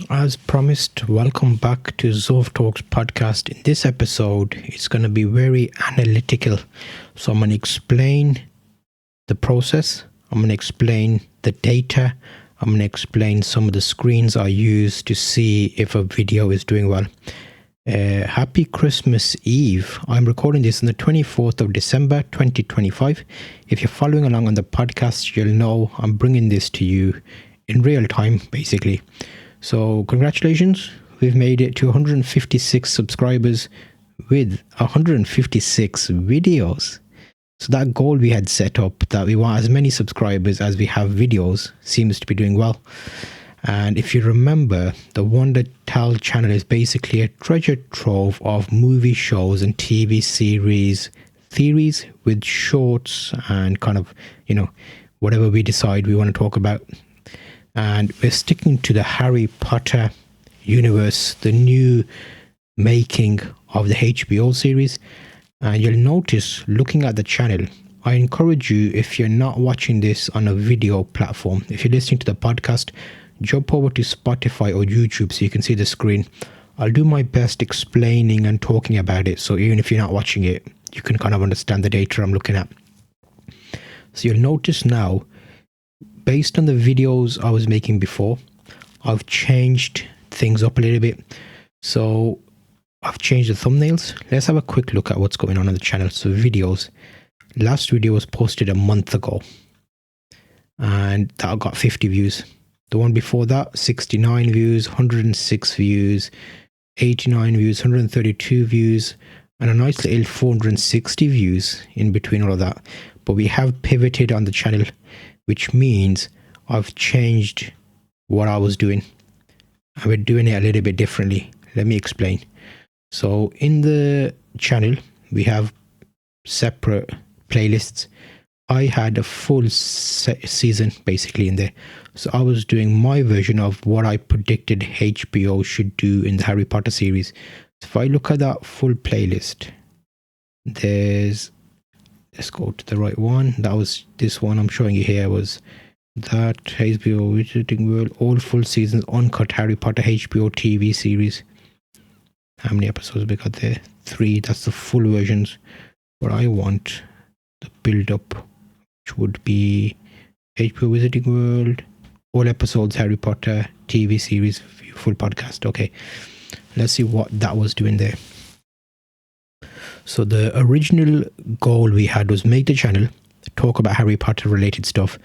As promised, welcome back to Zulf Talks podcast. In this episode, it's going to be very analytical. So I'm going to explain the process. I'm going to explain the data. I'm going to explain some of the screens I use to see if a video is doing well. Happy Christmas Eve. I'm recording this on the 24th of December 2025. If you're following along on the podcast, you'll know I'm bringing this to you in real time, basically. So congratulations, we've made it to 156 subscribers with 156 videos. So that goal we had set up, that we want as many subscribers as we have videos, seems to be doing well. And if you remember, the Wonder Tell channel is basically a treasure trove of movie shows and TV series theories with shorts and kind of, whatever we decide we want to talk about. And we're sticking to the Harry Potter universe, the new making of the HBO series. And you'll notice, looking at the channel, I encourage you, if you're not watching this on a video platform, if you're listening to the podcast, jump over to Spotify or YouTube so you can see the screen. I'll do my best explaining and talking about it, so even if you're not watching it, you can kind of understand the data I'm looking at. So you'll notice now, based on the videos I was making before, I've changed things up a little bit. So I've changed the thumbnails. Let's have a quick look at what's going on the channel. So videos. Last video was posted a month ago and that got 50 views. The one before that, 69 views, 106 views, 89 views, 132 views, and a nice little 460 views in between all of that. But we have pivoted on the channel, which means I've changed what I was doing. And we're doing it a little bit differently. Let me explain. So in the channel, we have separate playlists. I had a full season basically in there. So I was doing my version of what I predicted HBO should do in the Harry Potter series. So if I look at that full playlist, let's go to the right one. That was this one I'm showing you here, was that HBO Wizarding World, all full seasons, uncut Harry Potter HBO TV series. How many episodes we got there? 3. That's the full versions. What I want, the build up, which would be HBO Wizarding World, all episodes Harry Potter TV series, full podcast. Okay, let's see what that was doing there. So the original goal we had was make the channel talk about Harry Potter related stuff.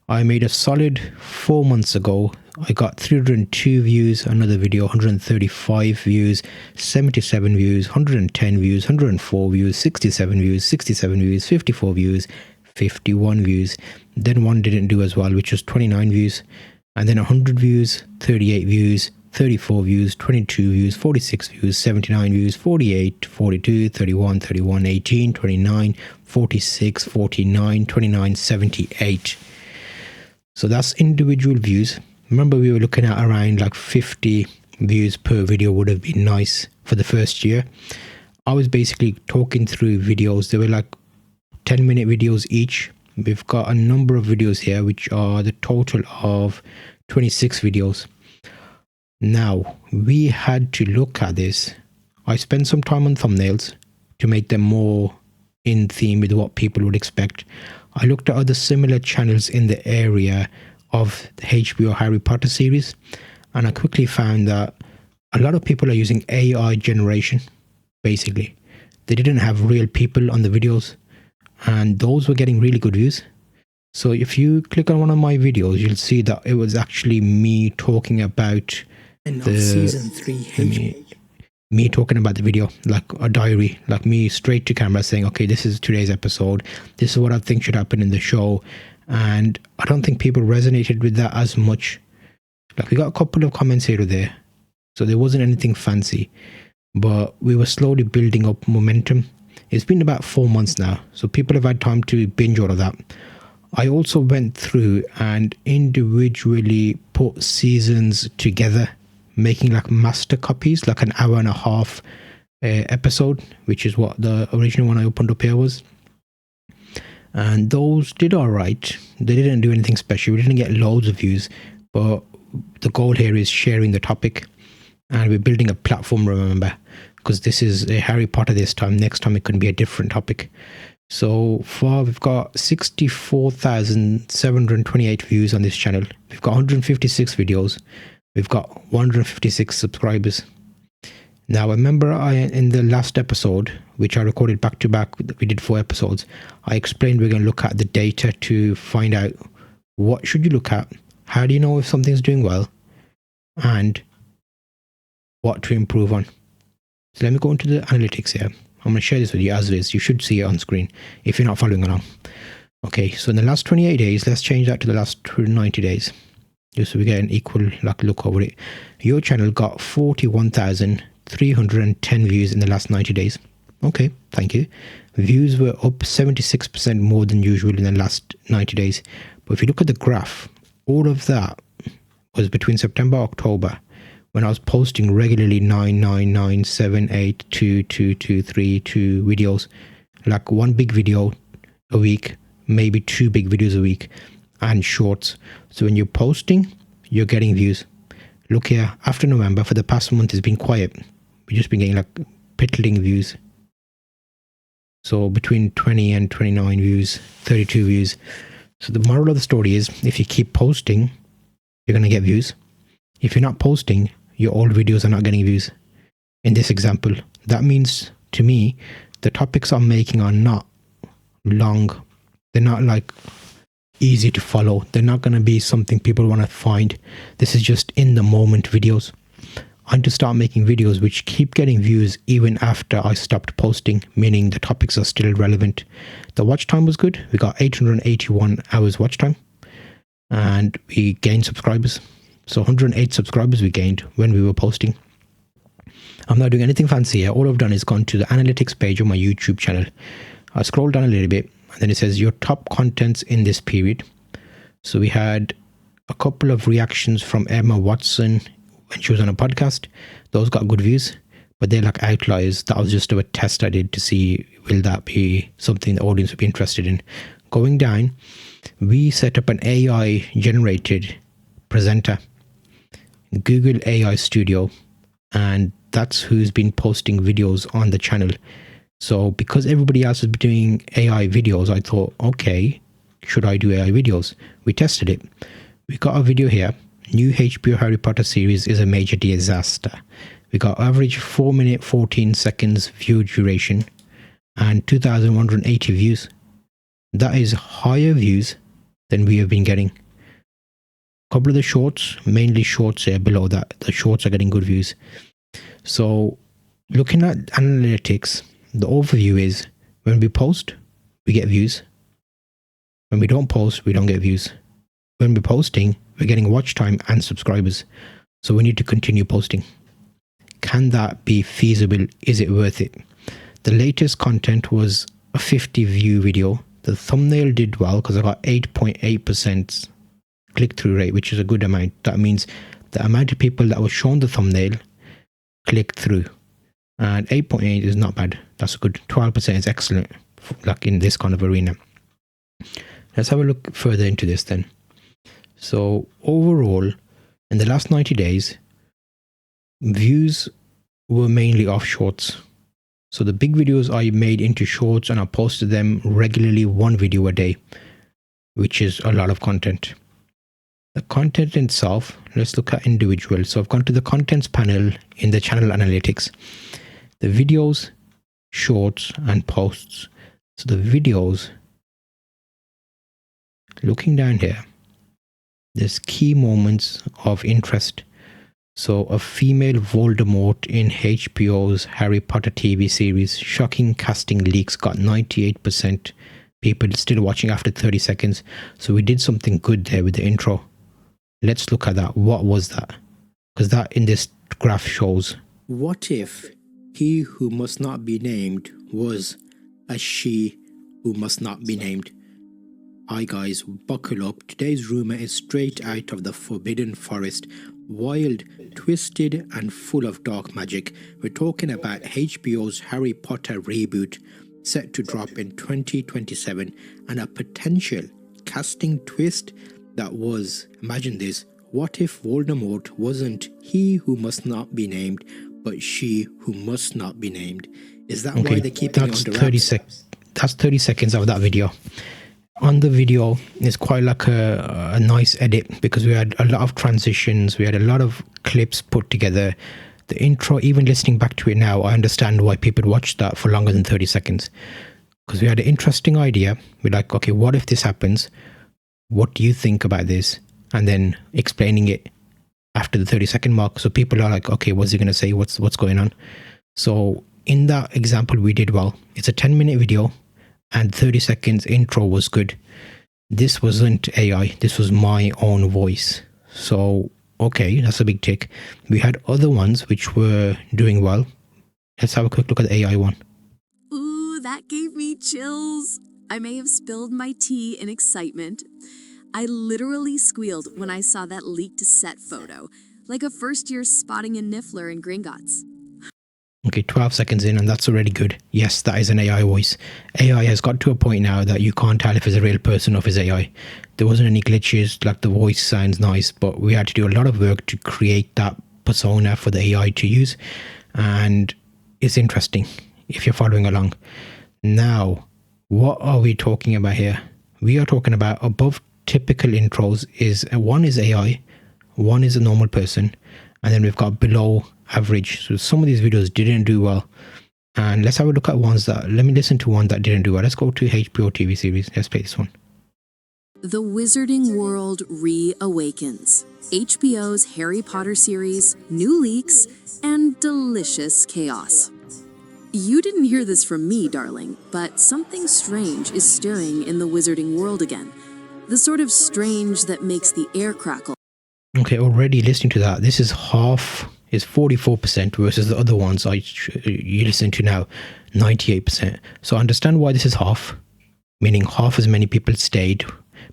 I made a solid 4 months ago. I got 302 views, another video, 135 views, 77 views, 110 views, 104 views, 67 views, 67 views, 54 views, 51 views. Then one didn't do as well, which was 29 views. And then 100 views, 38 views, 34 views, 22 views, 46 views, 79 views, 48, 42, 31, 31, 18, 29, 46, 49, 29, 78. So that's individual views. Remember, we were looking at around like 50 views per video would have been nice for the first year. I was basically talking through videos. They were like 10-minute videos each. We've got a number of videos here, which are the total of 26 videos. Now, we had to look at this. I spent some time on thumbnails to make them more in theme with what people would expect. I looked at other similar channels in the area of the HBO Harry Potter series, and I quickly found that a lot of people are using AI generation, basically. They didn't have real people on the videos, and those were getting really good views. So if you click on one of my videos, you'll see that it was actually me talking about season 3 me talking about the video, like a diary, like me straight to camera saying, okay, this is today's episode, this is what I think should happen in the show. And I don't think people resonated with that as much. Like, we got a couple of comments here or there, so there wasn't anything fancy, but we were slowly building up momentum. It's been about 4 months now, so people have had time to binge all of that. I also went through and individually put seasons together, making like master copies, like an hour and a half episode, which is what the original one I opened up here was. And those did all right. They didn't do anything special. We didn't get loads of views, but the goal here is sharing the topic, and we're building a platform, remember, because this is a Harry Potter this time. Next time it could be a different topic. So far we've got 64,728 views on this channel. We've got 156 videos. We've got 156 subscribers. Now, remember, in the last episode, which I recorded back to back, we did 4 episodes, I explained we're going to look at the data to find out what should you look at, how do you know if something's doing well, and what to improve on. So let me go into the analytics here. I'm going to share this with you as is. You should see it on screen if you're not following along. Okay, so in the last 28 days, let's change that to the last 90 days, just so we get an equal look over it. Your channel got 41,310 views in the last 90 days. Okay, thank you. Views were up 76% more than usual in the last 90 days. But if you look at the graph, all of that was between September, October, when I was posting regularly 9, 9, 9, 7, 8, 2, 2, 2, 3, 2 videos, like one big video a week, maybe 2 big videos a week, and shorts. So when you're posting, you're getting views. Look here, after November, for the past month, it's been quiet. We've just been getting like piddling views. So between 20 and 29 views, 32 views. So the moral of the story is, if you keep posting, you're going to get views. If you're not posting, your old videos are not getting views. In this example, that means to me, the topics I'm making are not long. They're not like easy to follow. They're not going to be something people want to find. This is just in the moment videos. I need to start making videos which keep getting views even after I stopped posting, meaning the topics are still relevant. The watch time was good. We got 881 hours watch time, and we gained subscribers. So 108 subscribers we gained when we were posting. I'm not doing anything fancy here. All I've done is gone to the analytics page on my YouTube channel. I scroll down a little bit, and then it says your top contents in this period. So we had a couple of reactions from Emma Watson when she was on a podcast. Those got good views, but they're like outliers. That was just a test I did to see, will that be something the audience would be interested in. Going down, we set up an AI generated presenter, Google AI Studio, and that's who's been posting videos on the channel. So because everybody else is doing AI videos, I thought, okay, should I do AI videos? We tested it. We got a video here. New HBO Harry Potter series is a major disaster. We got average 4 minute 14 seconds view duration and 2,180 views. That is higher views than we have been getting. Couple of the shorts, mainly shorts here below that. The shorts are getting good views. So looking at analytics, the overview is when we post, we get views. When we don't post, we don't get views. When we're posting, we're getting watch time and subscribers. So we need to continue posting. Can that be feasible? Is it worth it? The latest content was a 50 view video. The thumbnail did well because I got 8.8% click-through rate, which is a good amount. That means the amount of people that were shown the thumbnail clicked through, and 8.8 is not bad. That's a good. 12% is excellent, like in this kind of arena. Let's have a look further into this then. So overall, in the last 90 days, views were mainly off shorts. So the big videos I made into shorts, and I posted them regularly, 1 video a day, which is a lot of content. The content itself, let's look at individual. So I've gone to the contents panel in the channel analytics. The videos, shorts, and posts. So the videos, looking down here, there's key moments of interest. So a female Voldemort in HBO's Harry Potter TV series. Shocking casting leaks got 98% people still watching after 30 seconds. So we did something good there with the intro. Let's look at that. What was that? Because that in this graph shows. What if he who must not be named was a she who must not be named? Hi guys, buckle up. Today's rumour is straight out of the Forbidden Forest. Wild, twisted and full of dark magic. We're talking about HBO's Harry Potter reboot set to drop in 2027, and a potential casting twist that was, imagine this, what if Voldemort wasn't he who must not be named, but she who must not be named? Is that why they're keeping it under wraps? That's 30 seconds of that video. On the video, it's quite like a nice edit because we had a lot of transitions. We had a lot of clips put together. The intro, even listening back to it now, I understand why people watch that for longer than 30 seconds. Because we had an interesting idea. We're like, okay, what if this happens? What do you think about this? And then explaining it after the 30-second mark. So people are like, okay, what's he going to say? What's going on? So in that example, we did well. It's a 10-minute video and 30 seconds intro was good. This wasn't AI. This was my own voice. So, okay, that's a big tick. We had other ones which were doing well. Let's have a quick look at the AI one. Ooh, that gave me chills. I may have spilled my tea in excitement. I literally squealed when I saw that leaked set photo, like a first-year spotting a Niffler in Gringotts. Okay, 12 seconds in and that's already good. Yes, that is an AI voice. AI has got to a point now that you can't tell if it's a real person or if it's AI. There wasn't any glitches, like the voice sounds nice, but we had to do a lot of work to create that persona for the AI to use. And it's interesting if you're following along. Now, what are we talking about here? We are talking about above typical intros is one is AI, one is a normal person, and then we've got below average. So some of these videos didn't do well. And let's have a look at ones that, let me listen to one that didn't do well. Let's go to HBO TV series. Let's play this one. The Wizarding World reawakens. HBO's Harry Potter series, new leaks, and delicious chaos. You didn't hear this from me, darling, but something strange is stirring in the Wizarding world again. The sort of strange that makes the air crackle. Okay, already listening to that, this is half, is 44% versus the other ones you listen to now, 98%. So I understand why this is half, meaning half as many people stayed,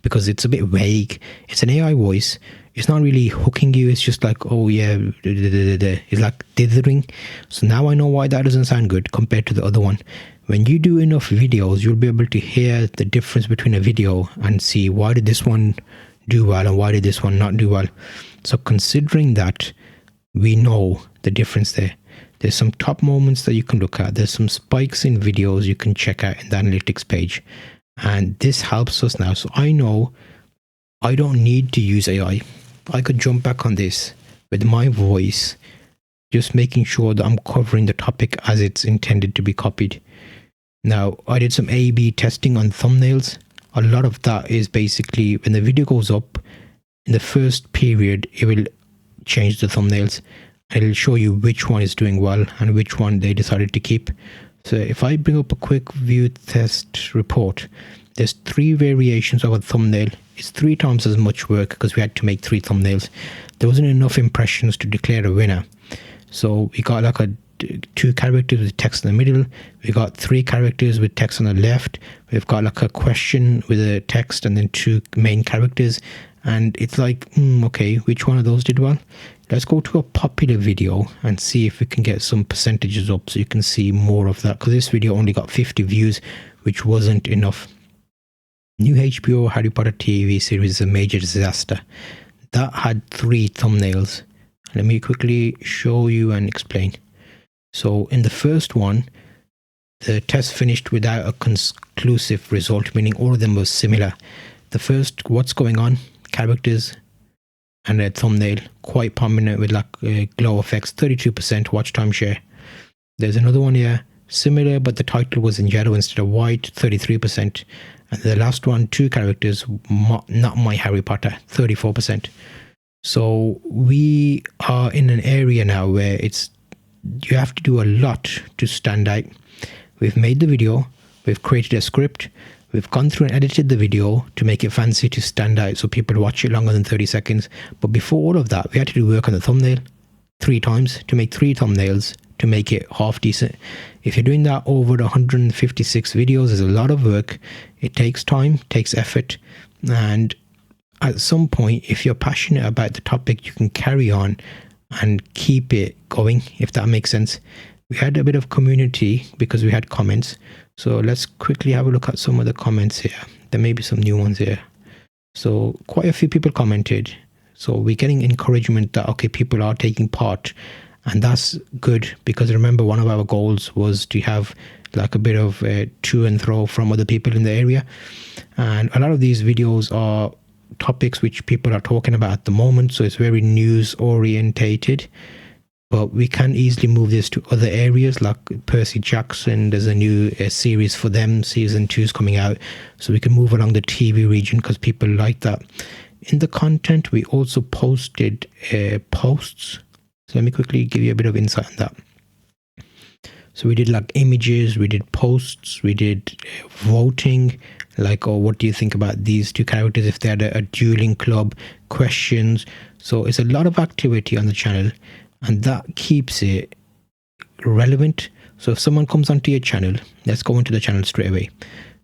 because it's a bit vague. It's an AI voice. It's not really hooking you. It's just like, oh yeah, it's like dithering. So now I know why that doesn't sound good compared to the other one. When you do enough videos, you'll be able to hear the difference between a video and see why did this one do well and why did this one not do well. So considering that, we know the difference there. There's some top moments that you can look at. There's some spikes in videos you can check out in the analytics page. And this helps us now. So I know I don't need to use AI. I could jump back on this with my voice, just making sure that I'm covering the topic as it's intended to be copied. Now, I did some A/B testing on thumbnails. A lot of that is basically when the video goes up, in the first period, it will change the thumbnails. It'll show you which one is doing well and which one they decided to keep. So if I bring up a quick view test report, there's 3 variations of a thumbnail. It's 3 times as much work because we had to make 3 thumbnails. There wasn't enough impressions to declare a winner. So we got like 2 characters with text in the middle. We got 3 characters with text on the left. We've got like a question with a text and then 2 main characters. And it's like, okay, which one of those did well? Let's go to a popular video and see if we can get some percentages up so you can see more of that. Because this video only got 50 views, which wasn't enough. New HBO Harry Potter TV series is a major disaster. That had 3 thumbnails. Let me quickly show you and explain. So in the first one, the test finished without a conclusive result, meaning all of them were similar. The first, what's going on, characters, and a thumbnail, quite prominent with like glow effects, 32% watch time share. There's another one here, similar, but the title was in yellow instead of white, 33%. And the last one, 2 characters, not my Harry Potter, 34%. So we are in an area now where you have to do a lot to stand out. We've made the video, we've created a script, we've gone through and edited the video to make it fancy to stand out so people watch it longer than 30 seconds. But before all of that, we had to do work on the thumbnail 3 times to make 3 thumbnails to make it half decent. If you're doing that over 156 videos, there's a lot of work. It takes time, takes effort, and at some point, if you're passionate about the topic, you can carry on and keep it going, if that makes sense. We had a bit of community because we had comments. So let's quickly have a look at some of the comments here. There may be some new ones here. So quite a few people commented. So we're getting encouragement that, okay, people are taking part. And that's good, because remember, one of our goals was to have like a bit of to and fro from other people in the area. And a lot of these videos are topics which people are talking about at the moment. So it's very news orientated. But we can easily move this to other areas like Percy Jackson. There's a new series for them. Season 2 is coming out. So we can move along the TV region because people like that. In the content, we also posted posts. So let me quickly give you a bit of insight on that. So we did like images, we did posts, we did voting, like, oh, what do you think about these two characters if they had a dueling club, questions. So it's a lot of activity on the channel, and that keeps it relevant. So if someone comes onto your channel, let's go into the channel straight away.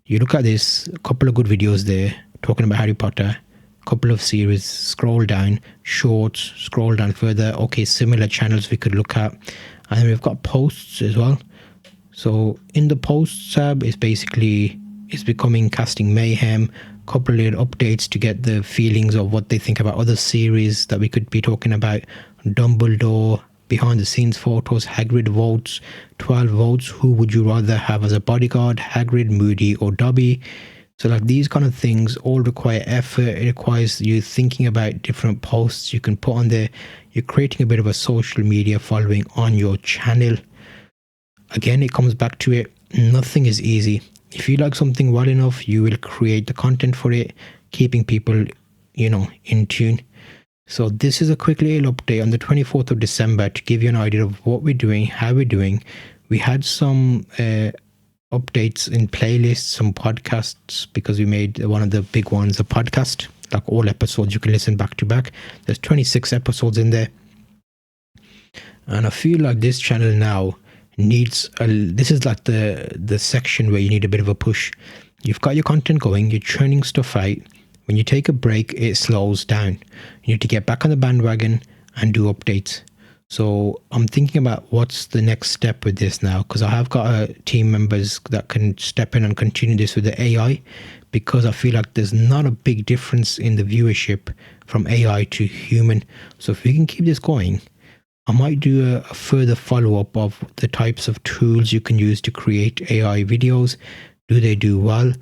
You look at this, a couple of good videos there talking about Harry Potter, couple of series, scroll down, shorts, scroll down further, okay, similar channels we could look at. And then we've got posts as well. So in the posts tab, it's becoming Casting Mayhem, couple of little updates to get the feelings of what they think about other series that we could be talking about. Dumbledore, behind the scenes photos, Hagrid votes, 12 votes, who would you rather have as a bodyguard, Hagrid, Moody or Dobby? So like these kind of things all require effort. It requires you thinking about different posts you can put on there. You're creating a bit of a social media following on your channel. Again, it comes back to it. Nothing is easy. If you like something well enough, you will create the content for it, keeping people, in tune. So this is a quick little update on the 24th of December to give you an idea of what we're doing, how we're doing. We had some updates in playlists, some podcasts, because we made one of the big ones a podcast, like all episodes you can listen back to back. There's 26 episodes in there, and I feel like this channel now needs this is like the section where you need a bit of a push. You've got your content going, you're churning stuff out. When you take a break, it slows down. You need to get back on the bandwagon and do updates. So I'm thinking about what's the next step with this now, because I have got team members that can step in and continue this with the AI, because I feel like there's not a big difference in the viewership from AI to human. So if we can keep this going, I might do a further follow-up of the types of tools you can use to create AI videos. Do they do well?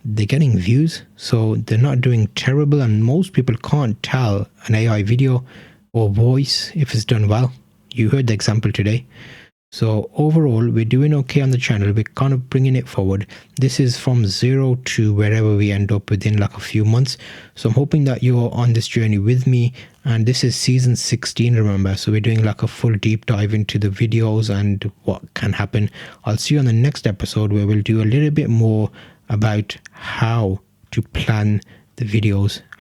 They're getting views, so they're not doing terrible, and most people can't tell an AI video or voice if it's done well. You heard the example today. So overall, we're doing okay on the channel. We're kind of bringing it forward. This is from 0 to wherever we end up within like a few months. So I'm hoping that you're on this journey with me. And this is season 16, remember. So we're doing like a full deep dive into the videos and what can happen. I'll see you on the next episode, where we'll do a little bit more about how to plan the videos